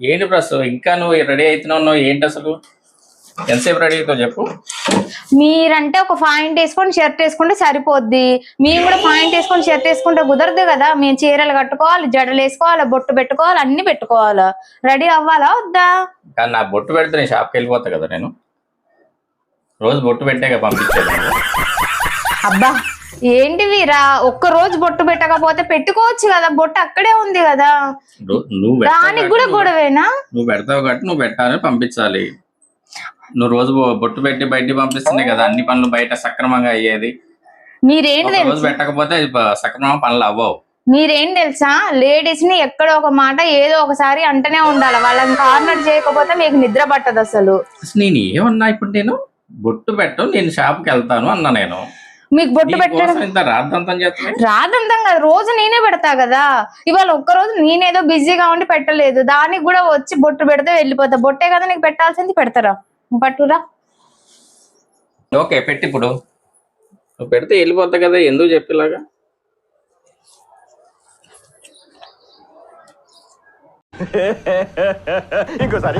ఏంటి ప్రస్తుతం ఇంకా నువ్వు రెడీ అవుతున్నావు? ఏంటి అసలు ఎంతసేపు రెడీ అవుతావు చెప్పు. మీరంటే ఒక పాయింట్ వేసుకొని షర్ట్ వేసుకుంటే సరిపోద్ది. మేము కూడా పాయింట్ వేసుకొని షర్ట్ వేసుకుంటే కుదరదు కదా. మేము చీరలు కట్టుకోవాలి, జడలు వేసుకోవాలి, బొట్టు పెట్టుకోవాలి, అన్ని పెట్టుకోవాలా. రెడీ అవ్వాలా వద్దా? కానీ నా బొట్టు పెడితే నేను షాప్కి వెళ్ళిపోతా కదా. నేను రోజు బొట్టు పెట్టాక పంపించాను. అబ్బా ఏంటి వీరా, ఒక్క రోజు బొట్టు పెట్టకపోతే పెట్టుకోవచ్చు కదా, బొట్టు అక్కడే ఉంది కదా. నువ్వు దానికి కూడా గొడవేనా? నువ్వు పెడతావు కాబట్టి నువ్వు పెట్టాలని పంపించాలి. నువ్వు రోజు బొట్టు పెట్టి బయటికి పంపిస్తున్నాయి కదా, అన్ని పనులు బయట సక్రమంగా అయ్యేది. మీరేంటి రోజు పెట్టకపోతే సక్రమంగా పనులు అవ్వవు. మీరేం తెలుసా, లేడీస్ ని ఎక్కడో ఒక మాట ఏదో ఒకసారి అంటనే ఉండాలి. వాళ్ళని కార్నర్ చేయకపోతే మీకు నిద్ర పట్టదు అసలు. నేను ఏమన్నా ఇప్పుడు నేను బొట్టు పెట్టు, నేను షాప్కి వెళ్తాను అన్నా. నేను మీకు బొట్టు పెట్టడం రాద్దంతం చేస్తాను. రాదంతం కదా, రోజు నేనే పెడతా కదా. ఇవాళ ఒక్క రోజు నేనేదో బిజీగా ఉండి పెట్టలేదు, దానికి కూడా వచ్చి బొట్టు పెడితే వెళ్ళిపోతా. బొట్టే కదా నీకు పెట్టాల్సింది, పెడతారా? పట్టురా. ఓకే పెట్టి, ఇప్పుడు నువ్వు పెడితే వెళ్ళిపోతా కదా, ఎందుకు చెప్పేలాగా. ఇంకోసారి